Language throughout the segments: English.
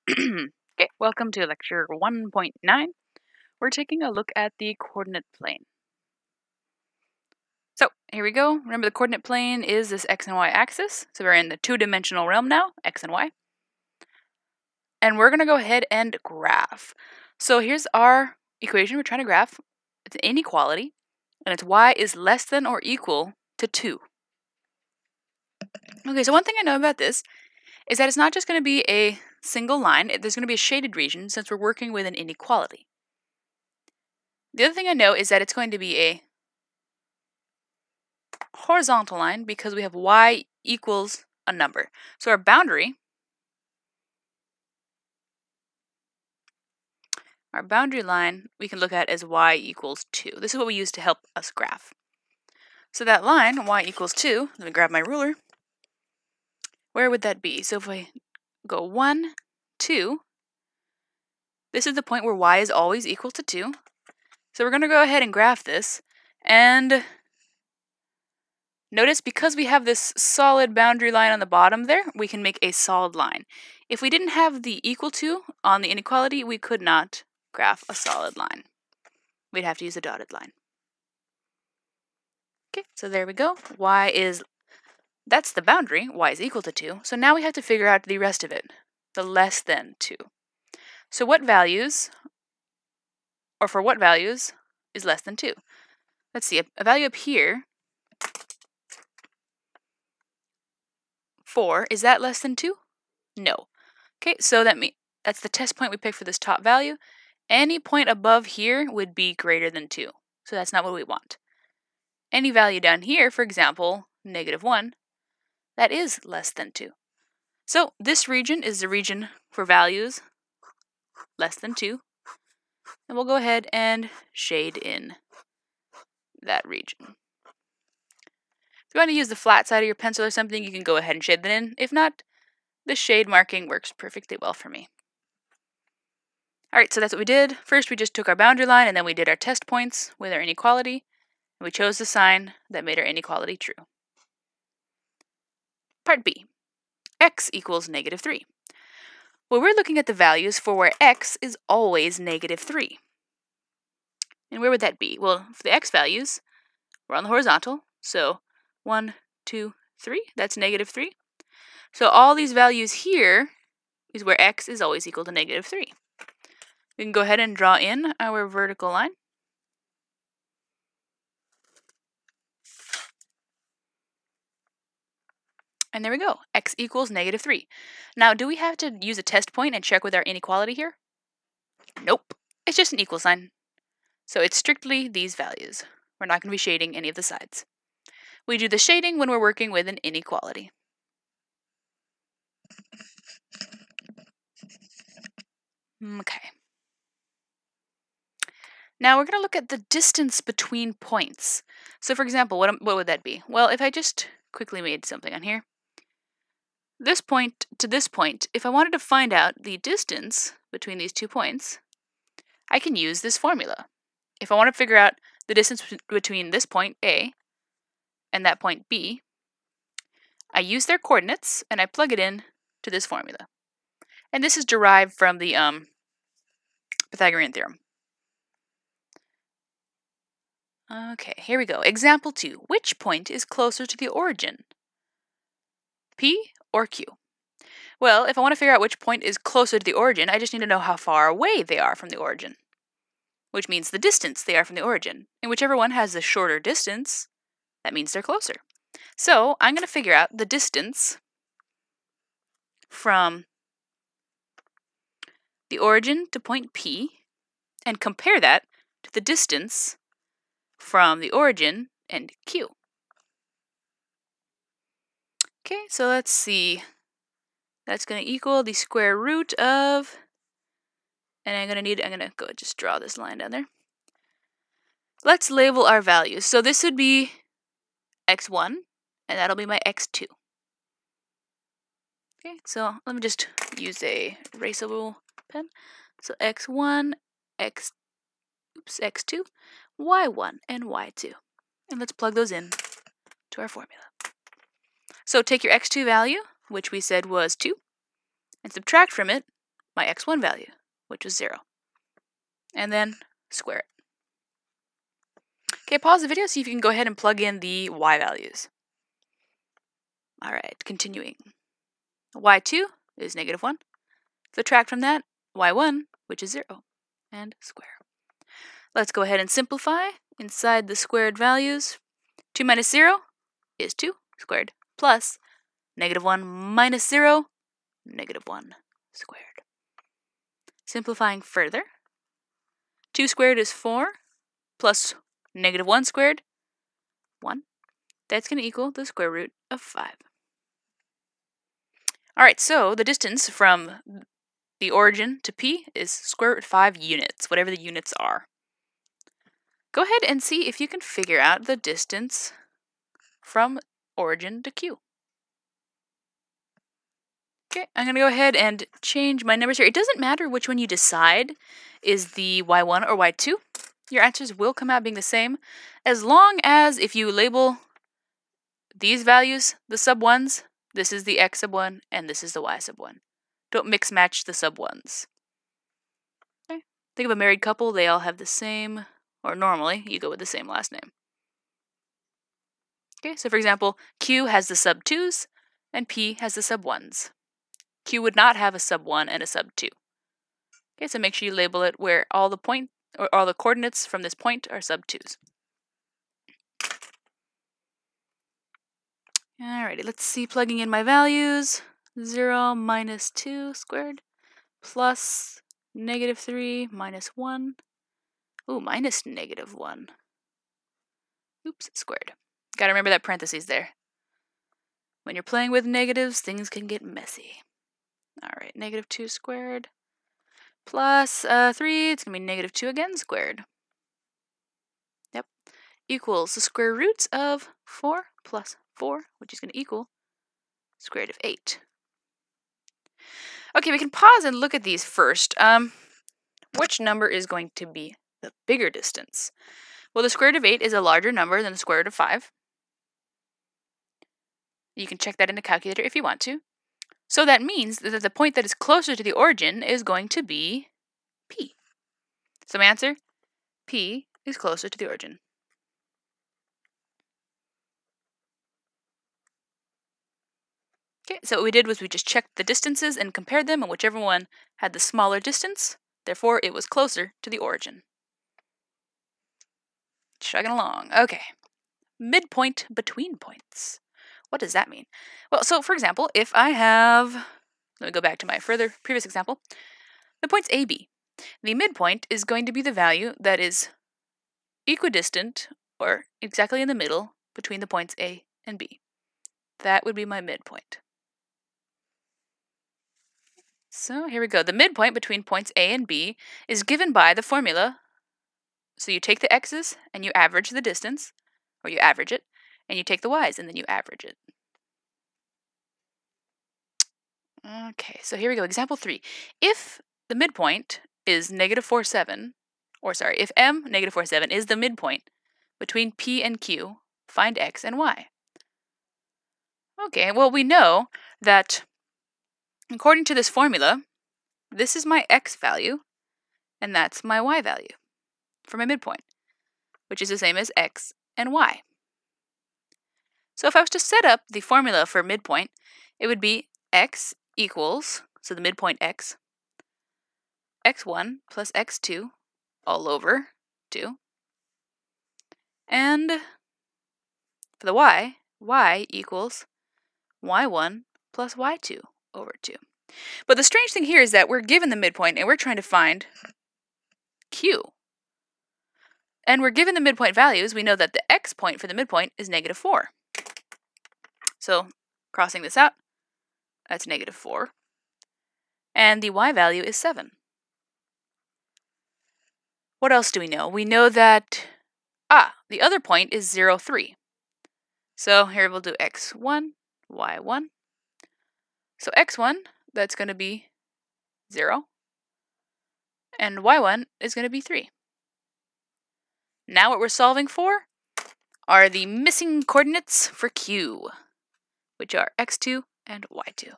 Okay, welcome to lecture 1.9. We're taking a look at the coordinate plane. So here we go. Remember, the coordinate plane is this x and y axis. So we're in the two-dimensional realm now, x and y. And we're going to go ahead and graph. So here's our equation we're trying to graph. It's an inequality, and it's y is less than or equal to 2. Okay, so one thing I know about this is that it's not just going to be a single line. There's going to be a shaded region since we're working with an inequality. The other thing I know is that it's going to be a horizontal line because we have y equals a number. So our boundary line we can look at as y equals 2. This is what we use to help us graph. So that line, y equals 2, let me grab my ruler. Where would that be? So if I go 1, 2, this is the point where y is always equal to 2. So we're going to go ahead and graph this. And notice, because we have this solid boundary line on the bottom there, we can make a solid line. If we didn't have the equal to on the inequality, we could not graph a solid line. We'd have to use a dotted line. Okay, so there we go. That's the boundary. Y is equal to 2. So now we have to figure out the rest of it, the less than 2. So for what values is less than 2? Let's see, a value up here, 4, is that less than 2? No. Okay, so that's the test point we picked for this top value. Any point above here would be greater than 2. So that's not what we want. Any value down here, for example, -1, that is less than 2. So this region is the region for values less than 2. And we'll go ahead and shade in that region. If you want to use the flat side of your pencil or something, you can go ahead and shade that in. If not, the shade marking works perfectly well for me. Alright, so that's what we did. First, we just took our boundary line, and then we did our test points with our inequality, and we chose the sign that made our inequality true. Part B, x equals -3. Well, we're looking at the values for where x is always -3. And where would that be? Well, for the x values, we're on the horizontal, so 1, 2, 3, that's -3. So all these values here is where x is always equal to -3. We can go ahead and draw in our vertical line. And there we go, x equals -3. Now, do we have to use a test point and check with our inequality here? Nope, it's just an equal sign. So it's strictly these values. We're not going to be shading any of the sides. We do the shading when we're working with an inequality. Okay. Now we're going to look at the distance between points. So for example, what would that be? Well, if I just quickly made something on here, this point to this point, if I wanted to find out the distance between these 2 points, I can use this formula. If I want to figure out the distance between this point A and that point B, I use their coordinates and I plug it in to this formula. And this is derived from the Pythagorean theorem. Okay, here we go. Example 2. Which point is closer to the origin? P or Q? Well, if I want to figure out which point is closer to the origin, I just need to know how far away they are from the origin, which means the distance they are from the origin. And whichever one has the shorter distance, that means they're closer. So I'm going to figure out the distance from the origin to point P and compare that to the distance from the origin and Q. Okay, so let's see. That's going to equal the square root of, and I'm going to go just draw this line down there. Let's label our values. So this would be x1, and that'll be my x2. Okay, so let me just use a erasable pen. So x1, x2, y1, and y2. And let's plug those in to our formula. So take your x2 value, which we said was 2, and subtract from it my x1 value, which is 0. And then square it. Okay, pause the video, see if you can go ahead and plug in the y values. All right, continuing. y2 is -1. Subtract from that y1, which is 0, and square. Let's go ahead and simplify. Inside the squared values, 2 minus 0 is 2 squared, plus -1 minus 0, -1 squared. Simplifying further, 2 squared is 4, plus -1 squared, 1. That's going to equal the square root of 5. All right, so the distance from the origin to P is square root 5 units, whatever the units are. Go ahead and see if you can figure out the distance from origin to Q. Okay, I'm going to go ahead and change my numbers here. It doesn't matter which one you decide is the y1 or y2. Your answers will come out being the same, as long as if you label these values the sub 1s, this is the x sub 1, and this is the y sub 1. Don't mix match the sub 1s. Okay. Think of a married couple, they all have the same, or normally you go with the same last name. Okay, so for example, Q has the sub 2s, and P has the sub 1s. Q would not have a sub 1 and a sub 2. Okay, so make sure you label it where all the coordinates from this point are sub 2s. Alrighty, let's see, plugging in my values. 0 minus 2 squared plus -3 minus 1. Ooh, minus -1. Oops, squared. Gotta remember that parentheses there. When you're playing with negatives, things can get messy. Alright, -2 squared plus 3, it's going to be -2 again squared. Yep, equals the square roots of 4 plus 4, which is going to equal square root of 8. Okay, we can pause and look at these first. Which number is going to be the bigger distance? Well, the square root of 8 is a larger number than the square root of 5. You can check that in the calculator if you want to. So that means that the point that is closer to the origin is going to be P. So my answer, P is closer to the origin. Okay, so what we did was we just checked the distances and compared them, and whichever one had the smaller distance, therefore it was closer to the origin. Chugging along. Okay. Midpoint between points. What does that mean? Well, so for example, if I have, let me go back to my previous example, the points A, B. The midpoint is going to be the value that is equidistant, or exactly in the middle, between the points A and B. That would be my midpoint. So here we go. The midpoint between points A and B is given by the formula. So you take the x's and you average the distance, or you average it, and you take the y's and then you average it. Okay, so here we go. Example 3. If the midpoint is -4, 7, or sorry, if m, -4, 7, is the midpoint between P and Q, find x and y. Okay, well, we know that according to this formula, this is my x value, and that's my y value for my midpoint, which is the same as x and y. So if I was to set up the formula for midpoint, it would be x equals, so the midpoint x, x1 plus x2 all over 2. And for the y equals y1 plus y2 over 2. But the strange thing here is that we're given the midpoint and we're trying to find Q. And we're given the midpoint values. We know that the x point for the midpoint is -4. So crossing this out, that's -4. And the y value is 7. What else do we know? We know that, the other point is 0, 3. So here we'll do x1, y1. So x1, that's going to be 0. And y1 is going to be 3. Now what we're solving for are the missing coordinates for Q, which are x2 and y2.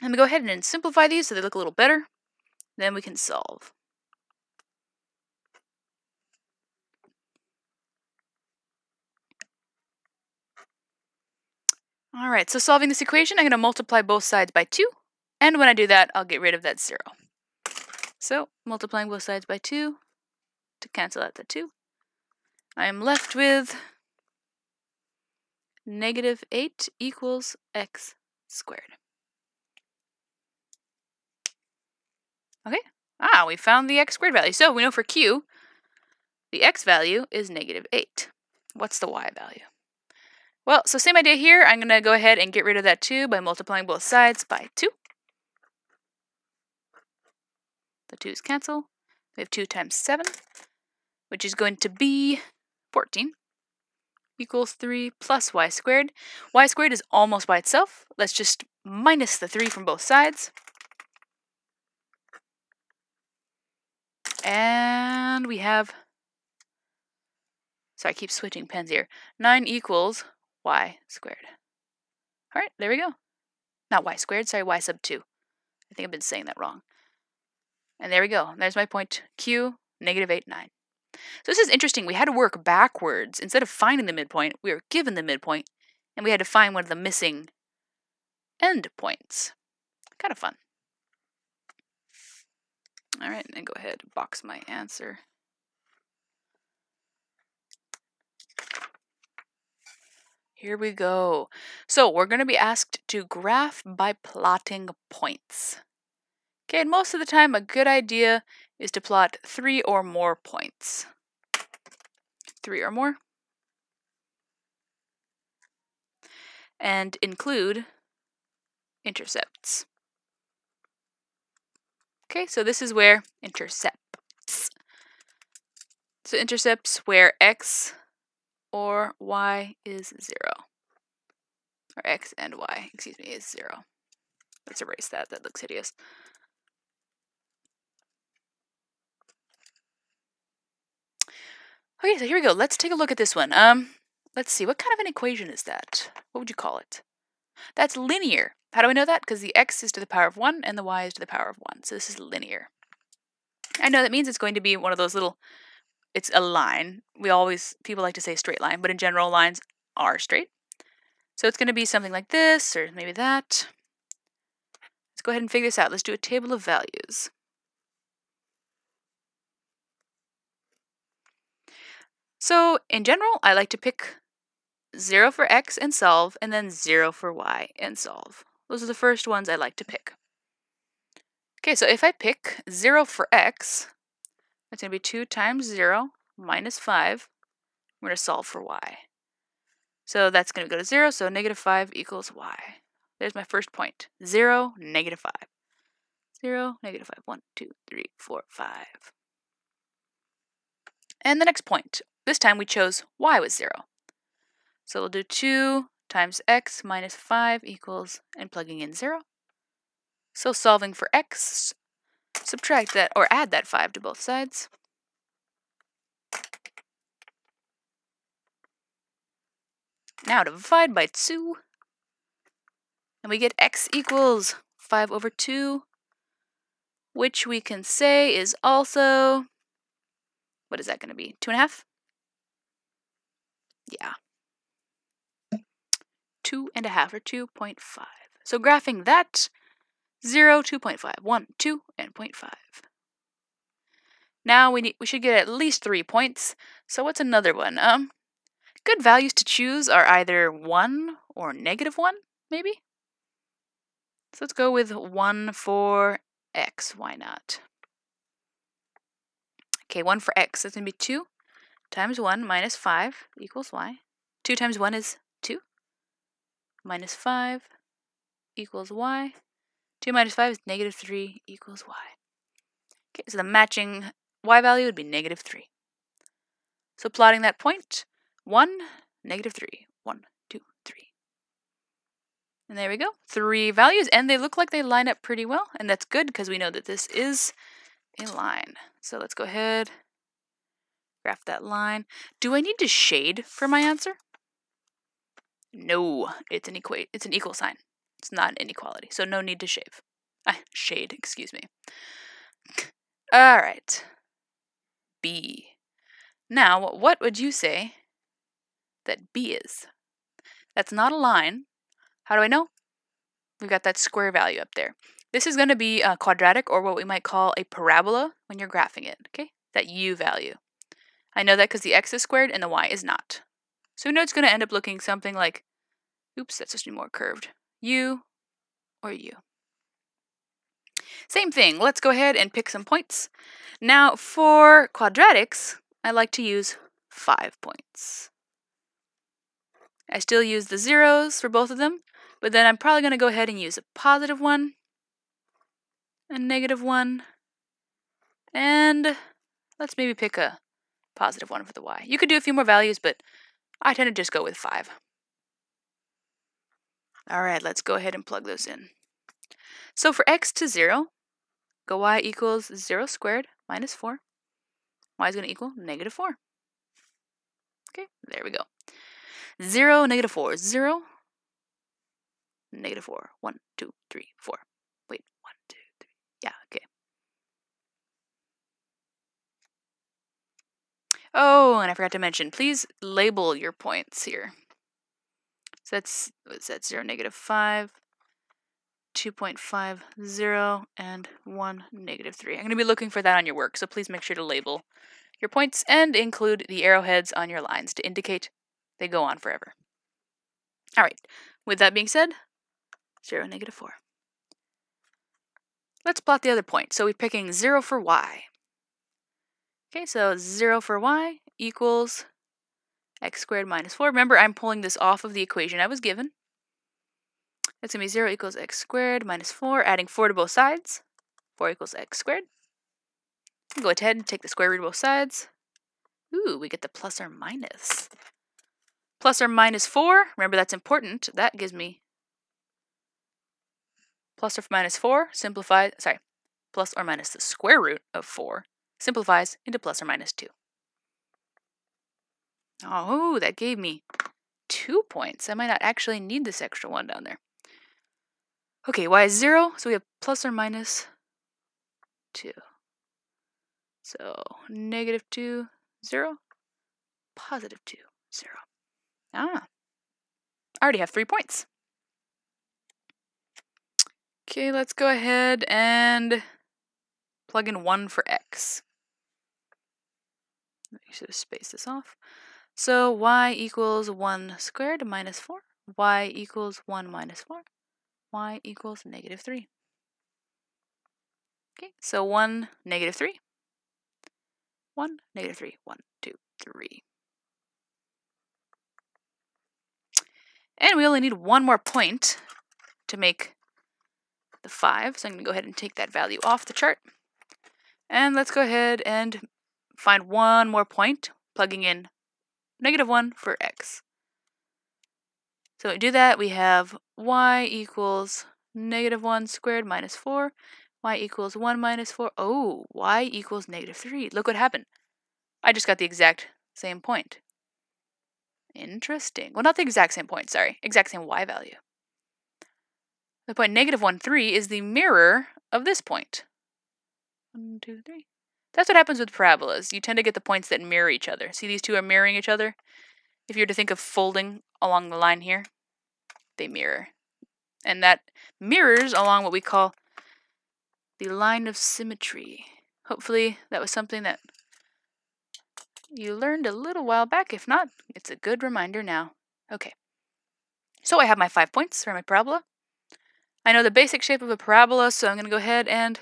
Let me go ahead and simplify these so they look a little better. Then we can solve. All right, so solving this equation, I'm going to multiply both sides by 2. And when I do that, I'll get rid of that 0. So multiplying both sides by 2 to cancel out the 2. I am left with negative 8 equals x squared. Okay, we found the x squared value. So we know for q, the x value is negative 8. What's the y value? Well, so same idea here. I'm going to go ahead and get rid of that 2 by multiplying both sides by 2. The 2's cancel. We have 2 times 7, which is going to be 14, equals 3 plus y squared. Y squared is almost by itself. Let's just minus the 3 from both sides. And we have, sorry, I keep switching pens here. 9 equals y squared. All right, there we go. Not y squared, sorry, y sub 2. I think I've been saying that wrong. And there we go. There's my point, q, negative 8, 9. So this is interesting. We had to work backwards. Instead of finding the midpoint, we were given the midpoint, and we had to find one of the missing end points. Kind of fun. All right, and go ahead and box my answer. Here we go. So we're going to be asked to graph by plotting points. Okay, and most of the time a good idea is to plot 3 or more points. 3 or more. And include intercepts. Okay, so this is where intercepts. So intercepts where x or y is 0. Or x and y, excuse me, is 0. Let's erase that. That looks hideous. Okay, so here we go. Let's take a look at this one. Let's see. What kind of an equation is that? What would you call it? That's linear. How do we know that? Because the x is to the power of 1 and the y is to the power of 1. So this is linear. I know that means it's going to be one of those little, it's a line. People like to say straight line, but in general, lines are straight. So it's going to be something like this, or maybe that. Let's go ahead and figure this out. Let's do a table of values. So in general, I like to pick 0 for x and solve, and then 0 for y and solve. Those are the first ones I like to pick. Okay, so if I pick 0 for x, that's going to be 2 times 0 minus 5. We're going to solve for y. So that's going to go to 0, so negative 5 equals y. There's my first point. 0, negative 5. 0, negative 5. 1, 2, 3, 4, 5. And the next point. This time we chose y was 0. So we'll do 2 times x minus 5 equals, and plugging in 0. So solving for x, subtract that, or add that 5 to both sides. Now divide by 2. And we get x equals 5 over 2, which we can say is also, what is that going to be, 2.5? Yeah. 2.5 or 2.5. So graphing that, 0, 2.5, 1, 2, and 0.5. Now we should get at least 3 points. So what's another one? Good values to choose are either 1 or negative 1, maybe? So let's go with 1 for x. Why not? Okay, 1 for x. That's going to be 2 times 1 minus 5 equals y. 2 times 1 is 2. Minus 5 equals y. 2 minus 5 is negative 3 equals y. Okay, so the matching y value would be negative 3. So plotting that point, 1, negative 3. 1, 2, 3. And there we go. 3 values, and they look like they line up pretty well, and that's good because we know that this is a line. So let's go ahead, graph that line. Do I need to shade for my answer? No, it's an equal sign. It's not an inequality, so no need to shave. Shade, excuse me. All right. B. Now, what would you say that B is? That's not a line. How do I know? We've got that square value up there. This is going to be a quadratic, or what we might call a parabola when you're graphing it, okay? That U value. I know that because the x is squared and the y is not. So we know it's going to end up looking something like, oops, that's just more curved. U or U. Same thing, let's go ahead and pick some points. Now for quadratics, I like to use 5 points. I still use the zeros for both of them, but then I'm probably going to go ahead and use a positive one, a negative one, and let's maybe pick a positive one for the y. You could do a few more values, but I tend to just go with 5. All right, let's go ahead and plug those in. So for x to 0, go y equals 0 squared minus 4. Y is going to equal negative 4. Okay, there we go. 0, negative 4, 0, negative 4, 1, 2, 3, 4. Wait, 1, 2, 3. Yeah, okay. Oh, and I forgot to mention, please label your points here. So that's, what's that, 0, negative 5, 2.50, and 1, negative 3. I'm going to be looking for that on your work, so please make sure to label your points and include the arrowheads on your lines to indicate they go on forever. All right, with that being said, 0, negative 4. Let's plot the other point. So we're picking 0 for y. Okay, so 0 for y equals x squared minus 4. Remember, I'm pulling this off of the equation I was given. It's going to be 0 equals x squared minus 4, adding 4 to both sides. 4 equals x squared. Go ahead and take the square root of both sides. Ooh, we get the plus or minus. Plus or minus 4, remember that's important. That gives me plus or minus 4 simplifies, plus or minus the square root of 4 simplifies into plus or minus 2. Oh, that gave me 2 points. I might not actually need this extra one down there. Okay, y is 0, so we have plus or minus 2. So negative 2, 0, positive 2, 0. I already have 3 points. Okay, let's go ahead and plug in 1 for x. I should have spaced this off. So y equals 1 squared minus 4. Y equals 1 minus 4. Y equals negative 3. Okay, so 1, negative 3. 1, negative 3. 1, 2, 3. And we only need one more point to make the 5. So I'm going to go ahead and take that value off the chart. And let's go ahead and find one more point, plugging in negative 1 for x. So when we do that, we have y equals negative 1 squared minus 4. Y equals 1 minus 4. Oh, y equals negative 3. Look what happened. I just got the exact same point. Interesting. Well, not the exact same point, sorry. Exact same y value. The point negative 1, 3 is the mirror of this point. 1, 2, 3. That's what happens with parabolas. You tend to get the points that mirror each other. See, these two are mirroring each other? If you were to think of folding along the line here, they mirror. And that mirrors along what we call the line of symmetry. Hopefully that was something that you learned a little while back. If not, it's a good reminder now. Okay. So I have my 5 points for my parabola. I know the basic shape of a parabola, so I'm going to go ahead and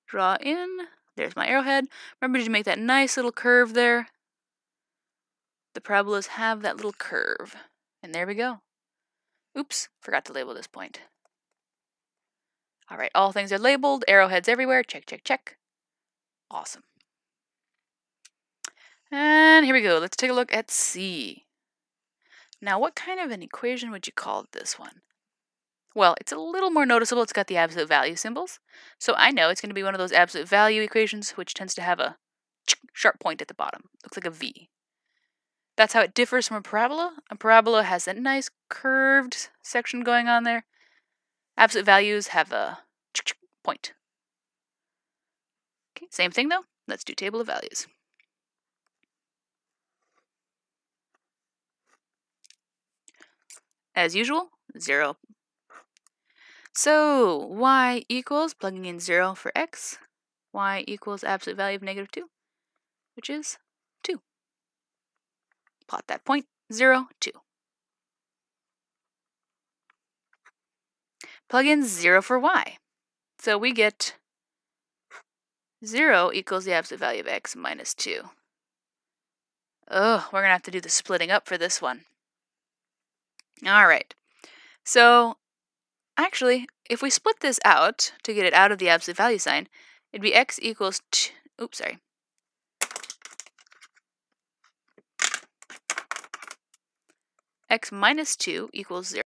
draw in. There's my arrowhead. Remember to make that nice little curve there. The parabolas have that little curve. And there we go. Oops, forgot to label this point. All right, all things are labeled, arrowheads everywhere. Check, check, check. Awesome. And here we go. Let's take a look at C. Now, what kind of an equation would you call this one? Well, it's a little more noticeable. It's got the absolute value symbols. So I know it's going to be one of those absolute value equations, which tends to have a sharp point at the bottom. Looks like a V. That's how it differs from a parabola. A parabola has a nice curved section going on there. Absolute values have a point. Okay, same thing though. Let's do table of values. As usual, 0. So y equals, plugging in 0 for x, y equals absolute value of -2, which is 2. Plot that point, 0, 2. Plug in 0 for y. So we get 0 equals the absolute value of x minus 2. Oh, we're going to have to do the splitting up for this one. All right. So actually, if we split this out to get it out of the absolute value sign, it'd be x equals x minus 2 equals 0.